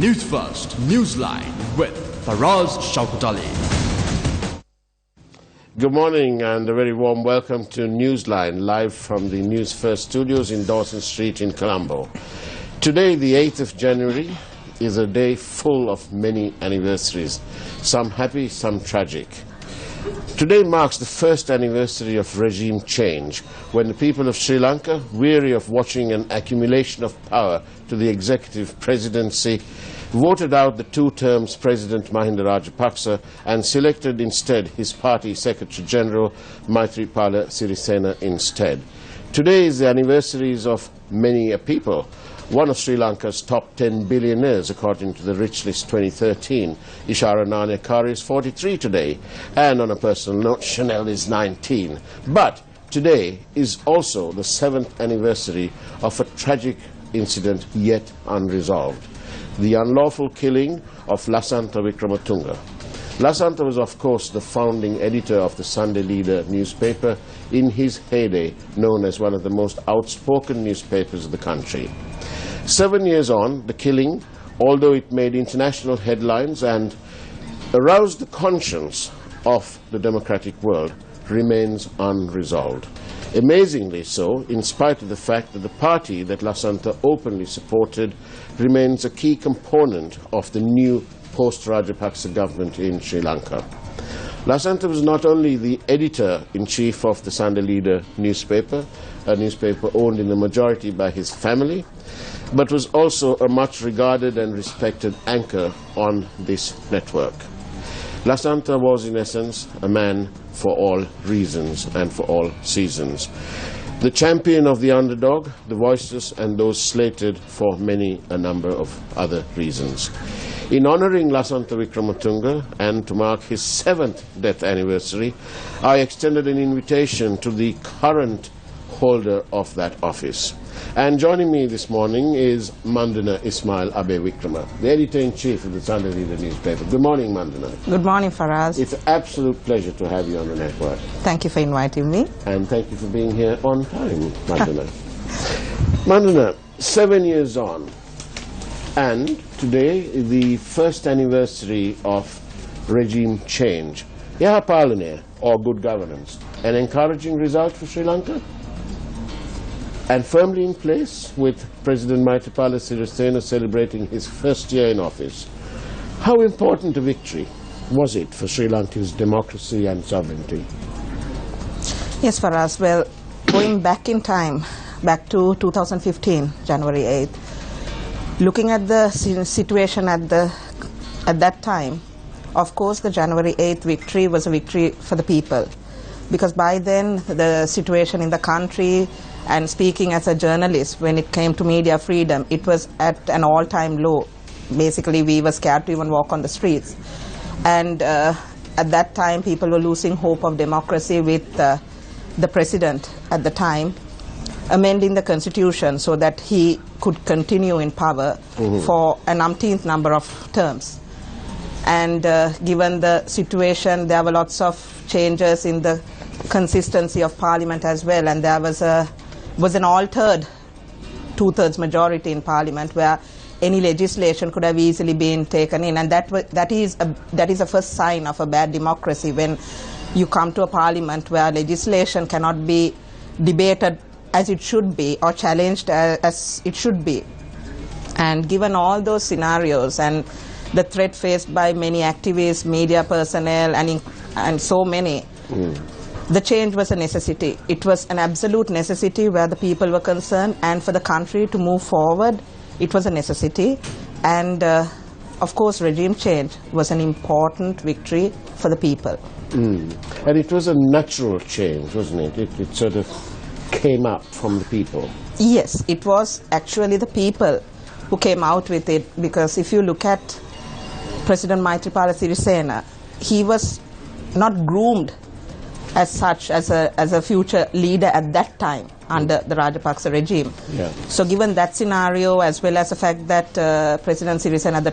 News First, Newsline with Faraz Shaukat. Good morning and a very warm welcome to Newsline, live from the News First studios in Dawson Street in Colombo. Today, the 8th of January, is a day full of many anniversaries, some happy, some tragic. Today marks the first anniversary of regime change, when the people of Sri Lanka, weary of watching an accumulation of power to the executive presidency, voted out the 2 terms President Mahinda Rajapaksa and selected instead his party Secretary General Maithripala Sirisena instead. Today is the anniversaries of many a people. One of Sri Lanka's top 10 billionaires, according to the Rich List 2013, Ishara Nanayakkara, is 43 today, and on a personal note, Chanel is 19. But today is also the 7th anniversary of a tragic incident yet unresolved: the unlawful killing of Lasantha Wickrematunge. Lasantha was, of course, the founding editor of the Sunday Leader newspaper, in his heyday known as one of the most outspoken newspapers of the country. 7 years on, the killing, although it made international headlines and aroused the conscience of the democratic world, remains unresolved. Amazingly so, in spite of the fact that the party that Lasantha openly supported remains a key component of the new post-Rajapaksa government in Sri Lanka. Lasantha was not only the editor-in-chief of the Sunday Leader newspaper, a newspaper owned in the majority by his family, but was also a much regarded and respected anchor on this network. Lasantha was, in essence, a man for all reasons and for all seasons. The champion of the underdog, the voiceless, and those slated for many a number of other reasons. In honouring Lasantha Wickrematunge and to mark his 7th death anniversary, I extended an invitation to the current holder of that office. And joining me this morning is Mandana Ismail Abe Wickrema, the editor-in-chief of the Sunday Leader newspaper. Good morning, Mandana. Good morning, Faraz. It's an absolute pleasure to have you on the network. Thank you for inviting me. And thank you for being here on time, Mandana. Mandana, 7 years on, and today the first anniversary of regime change. Yahapalane, or good governance, an encouraging result for Sri Lanka? And firmly in place, with President Maithripala Sirisena celebrating his first year in office. How important a victory was it for Sri Lanka's democracy and sovereignty? Yes, Faraz. Well, going back in time, back to 2015, January 8th, looking at the situation at that time, of course the January 8th victory was a victory for the people. Because by then, the situation in the country, and speaking as a journalist, when it came to media freedom, it was at an all-time low. Basically, we were scared to even walk on the streets. And at that time, people were losing hope of democracy with the president at the time amending the constitution so that he could continue in power for an umpteenth number of terms. And given the situation, there were lots of changes in the consistency of parliament as well, and there was an altered 2/3 majority in parliament where any legislation could have easily been taken in, and that is a first sign of a bad democracy, when you come to a parliament where legislation cannot be debated as it should be or challenged as it should be. And given all those scenarios and the threat faced by many activists, media personnel, and so many, the change was a necessity. It was an absolute necessity where the people were concerned, and for the country to move forward, it was a necessity. And of course, regime change was an important victory for the people. And it was a natural change, wasn't it? It sort of came up from the people. Yes, it was actually the people who came out with it, because if you look at President Maithripala Sirisena, he was not groomed as such as a future leader at that time under the Rajapaksa regime. Yeah. So given that scenario, as well as the fact that President Sirisena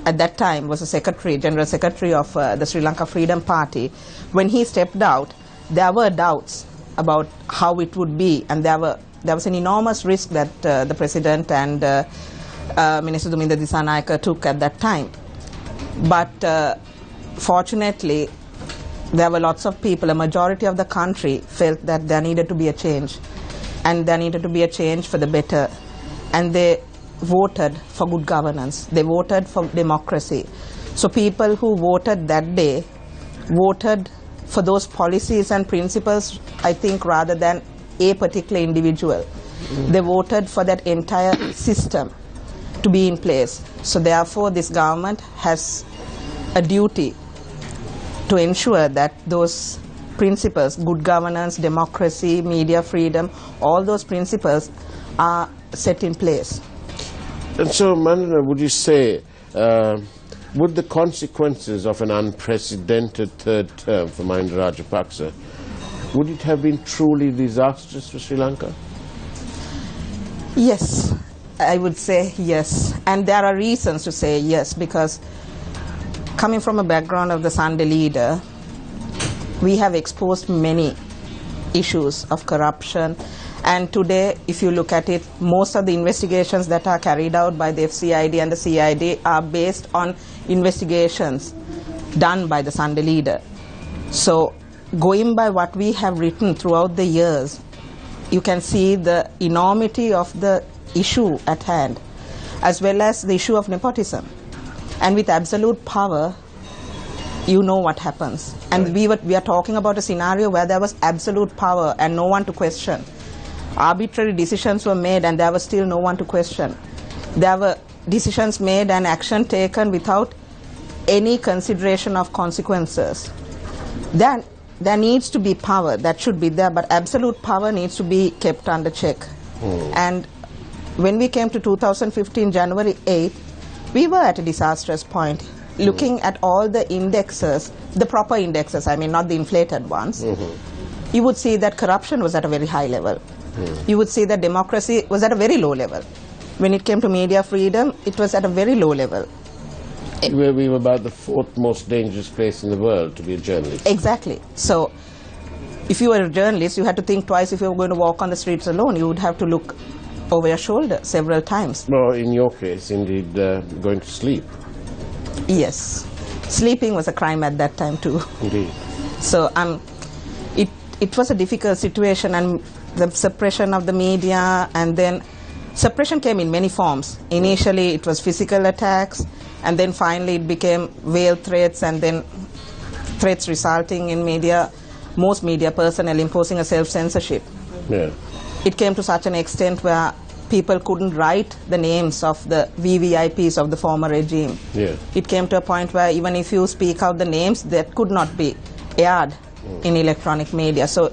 at that time was a general secretary of the Sri Lanka Freedom Party, when he stepped out, there were doubts about how it would be, and there was an enormous risk that the president and Minister Duminda Dissanayake took at that time. But fortunately, there were lots of people, a majority of the country felt that there needed to be a change, and there needed to be a change for the better, and they voted for good governance, they voted for democracy. So people who voted that day voted for those policies and principles, I think, rather than a particular individual. They voted for that entire system to be in place. So therefore this government has a duty to ensure that those principles, good governance, democracy, media freedom, all those principles are set in place. And so, Mandana, would you say, would the consequences of an unprecedented third term for Mahinda Rajapaksa, would it have been truly disastrous for Sri Lanka? Yes, I would say yes. And there are reasons to say yes, because coming from a background of the Sunday leader, we have exposed many issues of corruption. And today, if you look at it, most of the investigations that are carried out by the FCID and the CID are based on investigations done by the Sunday leader. So going by what we have written throughout the years, you can see the enormity of the issue at hand, as well as the issue of nepotism. And with absolute power, you know what happens. And we are talking about a scenario where there was absolute power and no one to question. Arbitrary decisions were made and there was still no one to question. There were decisions made and action taken without any consideration of consequences. Then there needs to be power, that should be there, but absolute power needs to be kept under check. And when we came to 2015, January 8th, we were at a disastrous point. Looking at all the indexes, the proper indexes, I mean not the inflated ones, you would see that corruption was at a very high level. You would see that democracy was at a very low level. When it came to media freedom, it was at a very low level. We were about the fourth most dangerous place in the world to be a journalist. Exactly. So if you were a journalist, you had to think twice if you were going to walk on the streets alone. You would have to look over your shoulder several times. Well, in your case, indeed, going to sleep. Yes. Sleeping was a crime at that time too. Indeed. So it was a difficult situation, and the suppression of the media, and then suppression came in many forms. Initially it was physical attacks, and then finally it became veiled threats, and then threats resulting in most media personnel imposing a self-censorship. Yeah. It came to such an extent where people couldn't write the names of the VVIPs of the former regime. Yeah. It came to a point where even if you speak out the names, that could not be aired in electronic media. So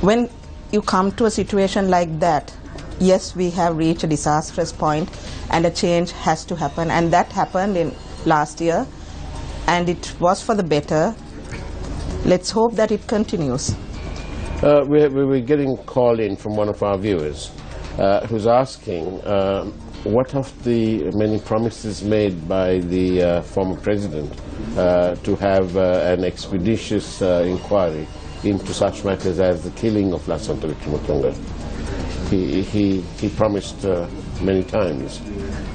when you come to a situation like that, yes, we have reached a disastrous point and a change has to happen. And that happened in last year, and it was for the better. Let's hope that it continues. We're getting a call in from one of our viewers who's asking what of the many promises made by the former president to have an expeditious inquiry into such matters as the killing of Lasantha Wickrematunge. He promised many times.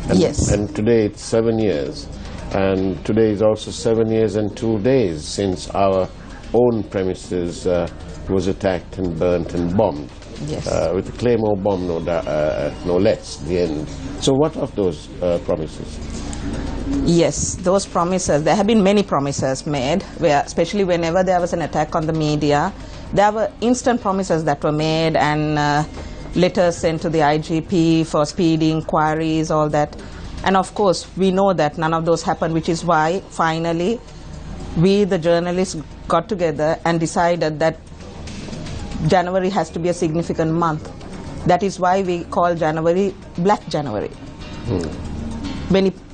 And, yes. And today it's 7 years. And today is also 7 years and 2 days since our own premises was attacked and burnt and bombed. Yes. With the Claymore bomb, no less, the end. So what of those promises? Yes, those promises, there have been many promises made, where especially whenever there was an attack on the media, there were instant promises that were made, and letters sent to the IGP for speedy inquiries, all that. And of course, we know that none of those happened, which is why finally we, the journalists, got together and decided that January has to be a significant month. That is why we call January Black January.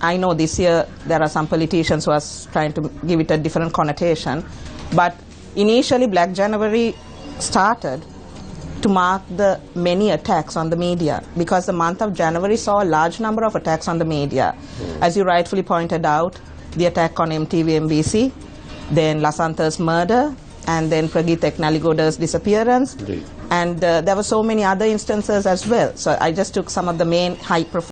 I know this year there are some politicians who are trying to give it a different connotation, but initially Black January started to mark the many attacks on the media, because the month of January saw a large number of attacks on the media. As you rightfully pointed out, the attack on MTV MBC, then Lasantha's murder, and then Pragit Eknaligoda's disappearance. Indeed. And there were so many other instances as well. So I just took some of the main high-profile